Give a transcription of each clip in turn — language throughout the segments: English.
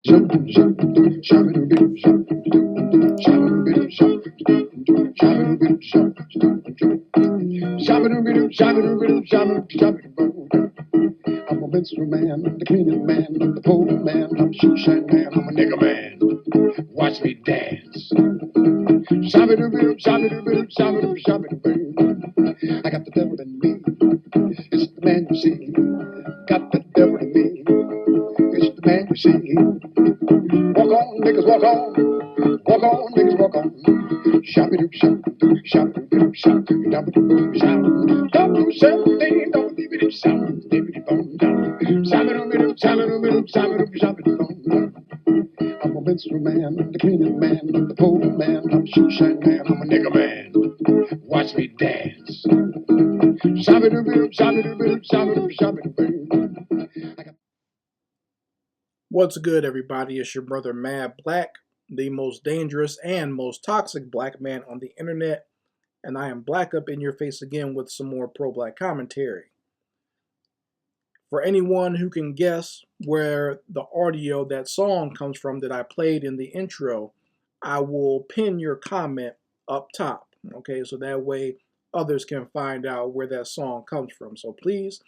I'm a minstrel man, the cleaning man, I'm the pole man, I'm a shoe shine man, I'm a nigger man. Watch me dance. Shabba-doo-boo, shabba-doo-boo, shabba-doo, shabba-doo-boo. I got the devil in me. It's the man you see. Got the devil in me. It's the man you see. Walk on, niggas, walk on. Walk on, niggas, walk on. Shabba-doo, shabba-doo, shabba-doo, shabba-doo, shabba-doo, shabba-doo. Don't do something, don't leave it in sound. Dibbity-bum, down. Shabba-doo-boo, shabba-doo-boo, shabba-doo, shabba-doo. I'm a minstrel man, the cleaning man, I'm the pole man, I'm a shoe shine man, I'm a nigger man. Watch me dance. Shabba-doo-boo, shabba-doo-boo, shabba-doo, shabba-doo. What's good, everybody? It's your brother Mad Black, the most dangerous and most toxic black man on the internet, and I am black up in your face again with some more pro-black commentary. For anyone who can guess where the audio, that song comes from that I played in the intro, I will pin your comment up top, okay? So that way others can find out where that song comes from. So please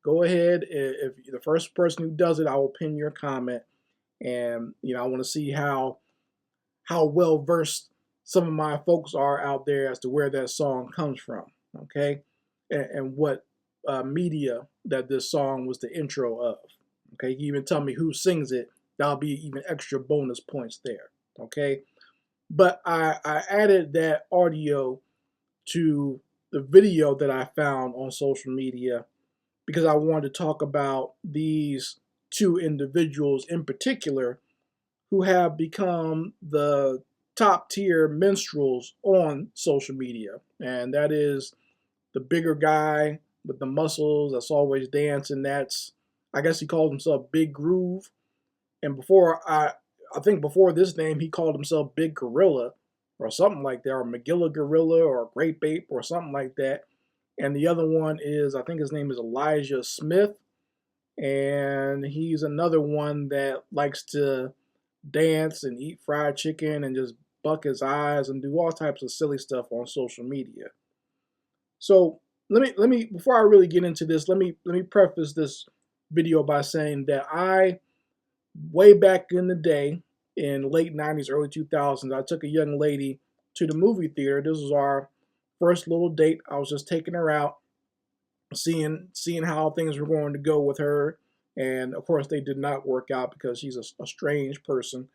go ahead. If the first person who does it, I will pin your comment. And I want to see how well versed some of my folks are out there as to where that song comes from, okay, and what media that this song was the intro of. Okay, you even tell me who sings it. That'll be even extra bonus points there. Okay, but I added that audio to the video that I found on social media because I wanted to talk about these two individuals in particular who have become the top tier minstrels on social media. And that is the bigger guy with the muscles that's always dancing. That's, I guess he called himself Big Groove. And I think before this name, he called himself Big Gorilla or something like that, or Magilla Gorilla or Grape Ape or something like that. And the other one is, I think his name is Elijah Smith. And he's another one that likes to dance and eat fried chicken and just buck his eyes and do all types of silly stuff on social media. So let me before I really get into this, let me preface this video by saying that I, way back in the day, in late 90s, early 2000s, I took a young lady to the movie theater. This was our first little date. I was just taking her out, seeing how things were going to go with her. And of course, they did not work out because she's a strange person,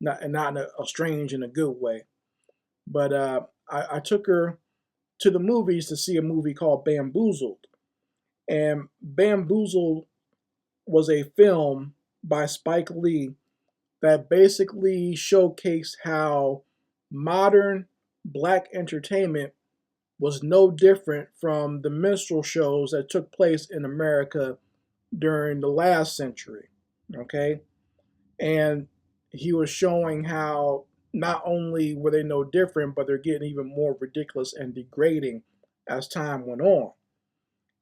not a strange in a good way. But I took her to the movies to see a movie called Bamboozled. And Bamboozled was a film by Spike Lee that basically showcased how modern black entertainment was no different from the minstrel shows that took place in America during the last century. Okay? And he was showing how not only were they no different, but they're getting even more ridiculous and degrading as time went on.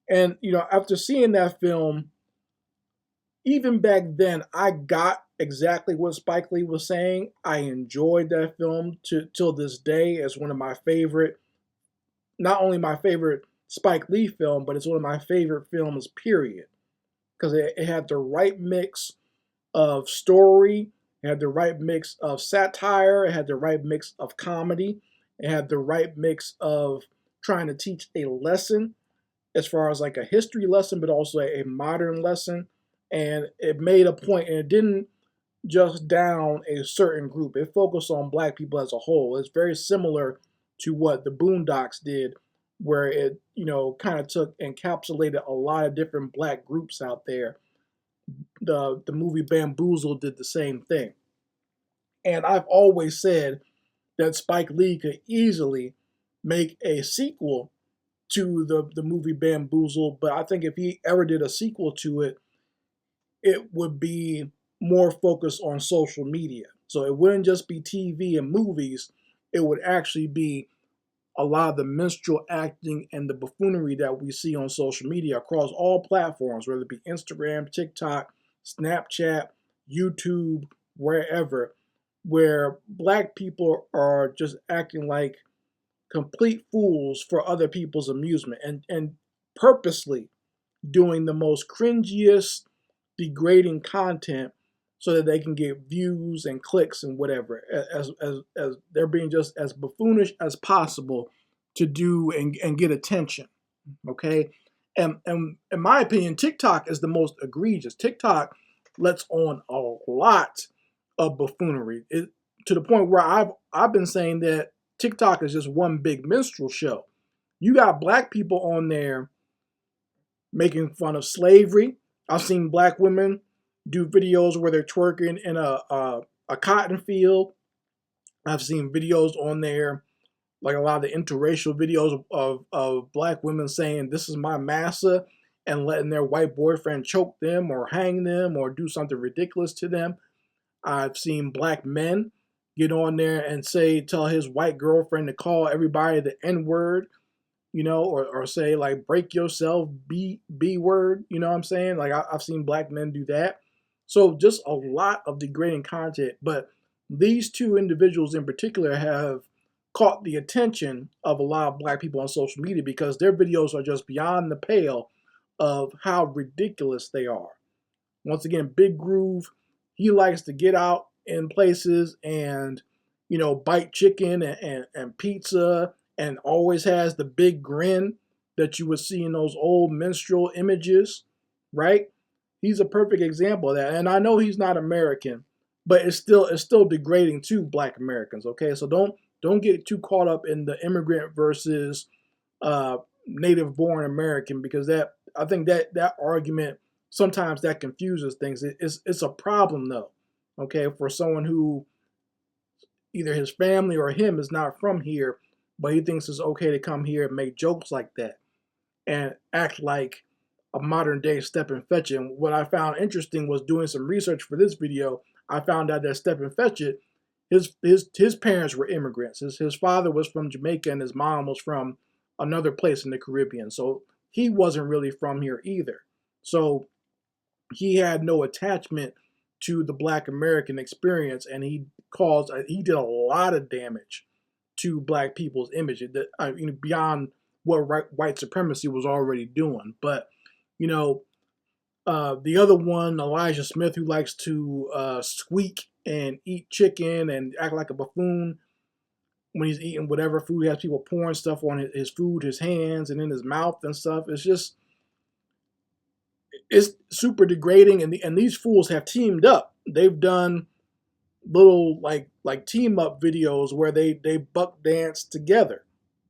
And, after seeing that film, even back then, I got exactly what Spike Lee was saying. I enjoyed that film till this day as one of my favorite, not only my favorite Spike Lee film, but it's one of my favorite films, period. Because it had the right mix of story, it had the right mix of satire, it had the right mix of comedy, it had the right mix of trying to teach a lesson as far as like a history lesson, but also a modern lesson. And it made a point, and it didn't just down a certain group. It focused on black people as a whole. It's very similar to what the Boondocks did, where it, kind of encapsulated a lot of different black groups out there. The movie Bamboozle did the same thing. And I've always said that Spike Lee could easily make a sequel to the movie Bamboozle, but I think if he ever did a sequel to it, it would be more focused on social media. So it wouldn't just be TV and movies, it would actually be a lot of the minstrel acting and the buffoonery that we see on social media across all platforms, whether it be Instagram, TikTok, Snapchat, YouTube, wherever, where black people are just acting like complete fools for other people's amusement and purposely doing the most cringiest, degrading content so that they can get views and clicks and whatever, as they're being just as buffoonish as possible to do and get attention. Okay. And in my opinion, TikTok is the most egregious. TikTok lets on a lot of buffoonery to the point where I've been saying that TikTok is just one big minstrel show. You got black people on there making fun of slavery. I've seen black women do videos where they're twerking in a cotton field. I've seen videos on there, like a lot of the interracial videos of black women saying, "This is my massa," and letting their white boyfriend choke them or hang them or do something ridiculous to them. I've seen black men get on there and tell his white girlfriend to call everybody the N word, or say like break yourself, B word, you know what I'm saying? Like I've seen black men do that. So just a lot of degrading content. But these two individuals in particular have caught the attention of a lot of black people on social media because their videos are just beyond the pale of how ridiculous they are. Once again, Big Groove, he likes to get out in places and, bite chicken and pizza and always has the big grin that you would see in those old minstrel images, right? He's a perfect example of that. And I know he's not American, but it's still degrading to black Americans, okay? So don't get too caught up in the immigrant versus native born American, because I think that argument sometimes that confuses things. It's a problem though, okay, for someone who either his family or him is not from here, but he thinks it's okay to come here and make jokes like that and act like a modern day Step and Fetch It. And what I found interesting was doing some research for this video. I found out that Step and Fetch It, his parents were immigrants. His father was from Jamaica and his mom was from another place in the Caribbean. So he wasn't really from here either. So he had no attachment to the black American experience, and he did a lot of damage to black people's image beyond what white supremacy was already doing. But the other one, Elijah Smith, who likes to squeak and eat chicken and act like a buffoon when he's eating whatever food. He has people pouring stuff on his food, his hands, and in his mouth and stuff. It's super degrading, and these fools have teamed up. They've done little like team up videos where they buck dance together,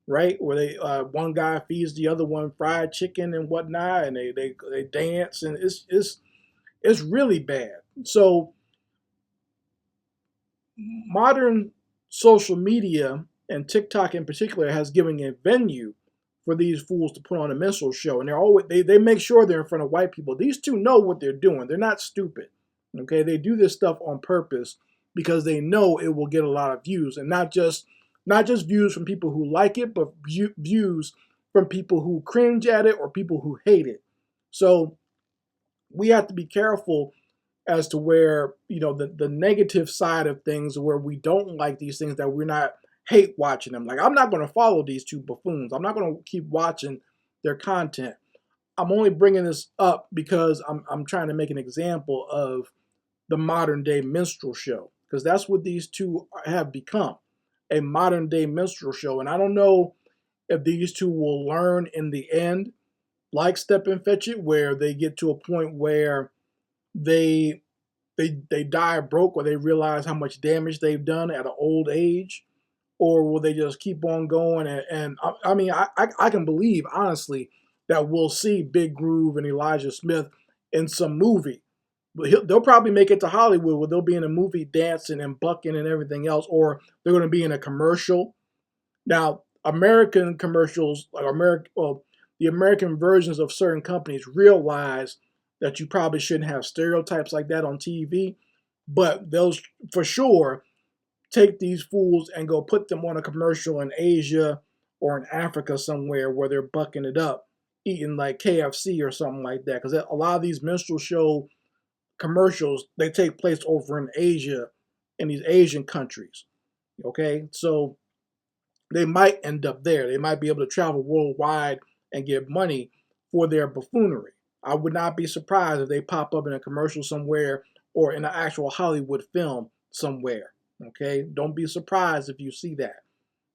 right? Where they one guy feeds the other one fried chicken and whatnot, and they dance, and it's really bad. So modern social media and TikTok in particular has given a venue for these fools to put on a minstrel show, and they make sure they're in front of white people. These two know what they're doing. They're not stupid. Okay, they do this stuff on purpose because they know it will get a lot of views, and not just views from people who like it, but views from people who cringe at it or people who hate it. So we have to be careful as to where the negative side of things, where we don't like these things, that we're not hate watching them. Like, I'm not going to follow these two buffoons. I'm not going to keep watching their content. I'm only bringing this up because I'm trying to make an example of the modern day minstrel show, because that's what these two have become, a modern day minstrel show. And I don't know if these two will learn in the end, like Step and Fetch It, where they get to a point where they die broke, or they realize how much damage they've done at an old age, or will they just keep on going? And I mean, I can believe honestly that we'll see Big Groove and Elijah Smith in some movie. But they'll probably make it to Hollywood, where they'll be in a movie dancing and bucking and everything else, or they're going to be in a commercial. Now, American commercials, the American versions of certain companies realize that you probably shouldn't have stereotypes like that on TV, but they'll for sure take these fools and go put them on a commercial in Asia or in Africa somewhere where they're bucking it up, eating like KFC or something like that. Because a lot of these minstrel show commercials, they take place over in Asia, in these Asian countries. Okay, so they might end up there. They might be able to travel worldwide and get money for their buffoonery. I would not be surprised if they pop up in a commercial somewhere or in an actual Hollywood film somewhere. Okay, don't be surprised if you see that.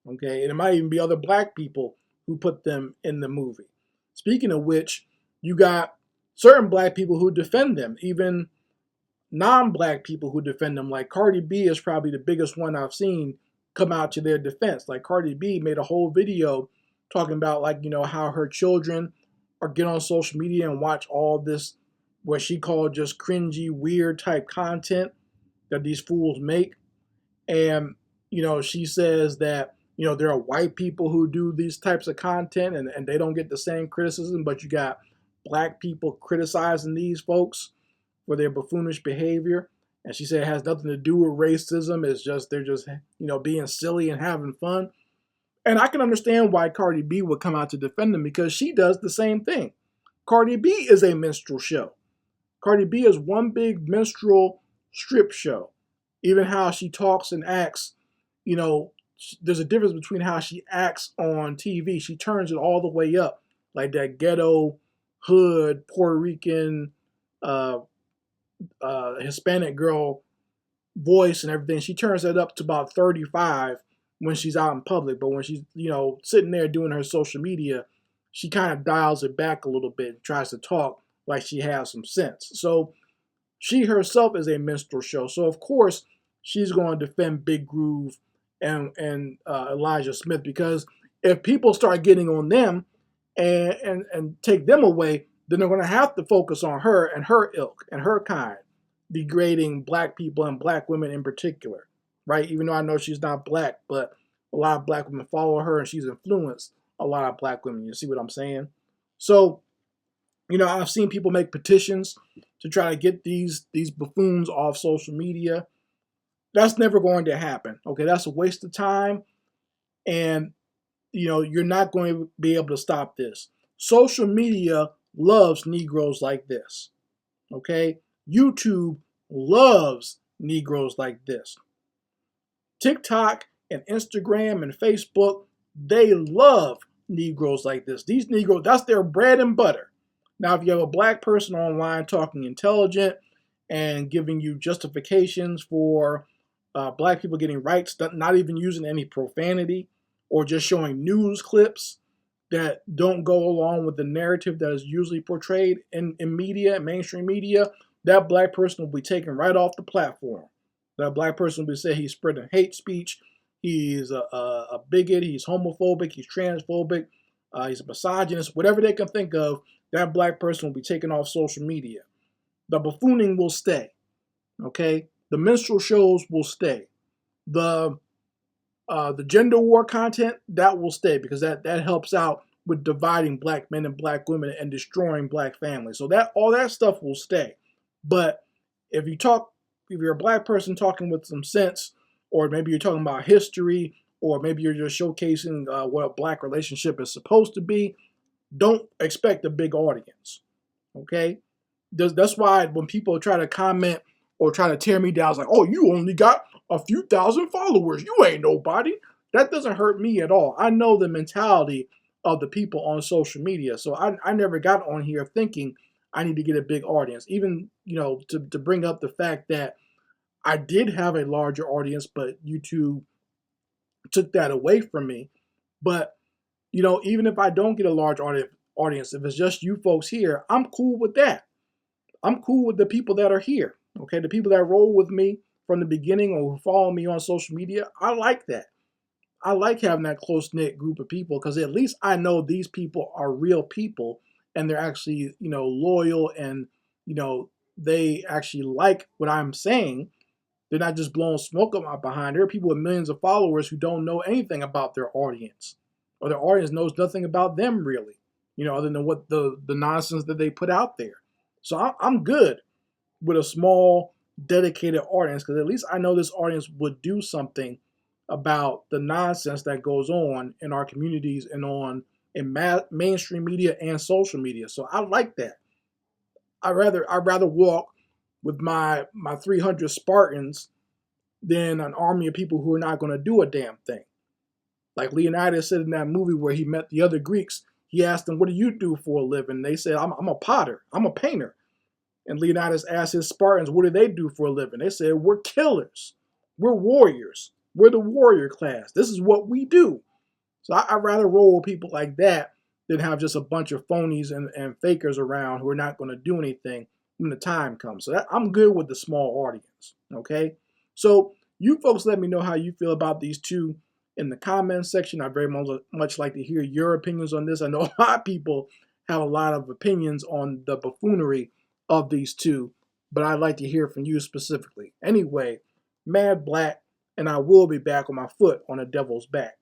Okay, and it might even be other black people who put them in the movie. Speaking of which, you got certain black people who defend them, even non-black people who defend them. Like Cardi B is probably the biggest one I've seen come out to their defense. Like Cardi B made a whole video talking about, like, how her children are get on social media and watch all this what she called just cringy, weird type content that these fools make. And she says that there are white people who do these types of content, and they don't get the same criticism, but you got black people criticizing these folks for their buffoonish behavior. And she said it has nothing to do with racism. It's just they're just being silly and having fun. And I can understand why Cardi B would come out to defend them, because she does the same thing. Cardi B is a minstrel show. Cardi B is one big minstrel strip show. Even how she talks and acts, there's a difference between how she acts on TV. She turns it all the way up, like that ghetto, hood, Puerto Rican, Hispanic girl voice and everything. She turns that up to about 35 when she's out in public. But when she's, sitting there doing her social media, she kind of dials it back a little bit and tries to talk like she has some sense. So she herself is a minstrel show. So of course she's going to defend Big Groove and Elijah Smith, because if people start getting on them and take them away, then they're going to have to focus on her and her ilk and her kind, degrading black people and black women in particular, right? Even though I know she's not black, but a lot of black women follow her and she's influenced a lot of black women. You see what I'm saying? So, I've seen people make petitions to try to get these buffoons off social media. That's never going to happen. Okay, that's a waste of time, and you're not going to be able to stop this. Social media loves Negroes like this. Okay, YouTube loves Negroes like this. TikTok and Instagram and Facebook, they love Negroes like this. These Negroes, that's their bread and butter. Now, if you have a black person online talking intelligent and giving you justifications for black people getting rights, not even using any profanity, or just showing news clips that don't go along with the narrative that is usually portrayed in media, mainstream media, that black person will be taken right off the platform. That black person will be said he's spreading hate speech, he's a bigot, he's homophobic, he's transphobic, he's a misogynist, whatever they can think of, that black person will be taken off social media. The buffooning will stay, okay? The minstrel shows will stay. The gender war content, that will stay, because that helps out with dividing black men and black women and destroying black families. So that all that stuff will stay. But if you're a black person talking with some sense, or maybe you're talking about history, or maybe you're just showcasing what a black relationship is supposed to be, don't expect a big audience. Okay? That's why when people try to comment or try to tear me down, it's like, oh, you only got a few thousand followers. You ain't nobody. That doesn't hurt me at all. I know the mentality of the people on social media. So I never got on here thinking I need to get a big audience. Even, to bring up the fact that I did have a larger audience, but YouTube took that away from me. But, even if I don't get a large audience, if it's just you folks here, I'm cool with that. I'm cool with the people that are here. Okay, the people that roll with me from the beginning or who follow me on social media, I like that. I like having that close-knit group of people, because at least I know these people are real people and they're actually, loyal, and, they actually like what I'm saying. They're not just blowing smoke up my behind. There are people with millions of followers who don't know anything about their audience, or their audience knows nothing about them really, other than what the nonsense that they put out there. So I'm good with a small, dedicated audience, because at least I know this audience would do something about the nonsense that goes on in our communities and in mainstream media and social media. So I like that. I'd rather walk with my 300 Spartans than an army of people who are not going to do a damn thing. Like Leonidas said in that movie where he met the other Greeks, he asked them, "What do you do for a living?" They said, I'm a potter, I'm a painter." And Leonidas asked his Spartans, "What do they do for a living?" They said, "We're killers, we're warriors, we're the warrior class. This is what we do." So I'd rather roll with people like that than have just a bunch of phonies and fakers around who are not going to do anything when the time comes. So I'm good with the small audience. Okay. So you folks let me know how you feel about these two in the comments section. I very much like to hear your opinions on this. I know a lot of people have a lot of opinions on the buffoonery of these two, but I'd like to hear from you specifically. Anyway, Mad Black, and I will be back on my foot on the devil's back.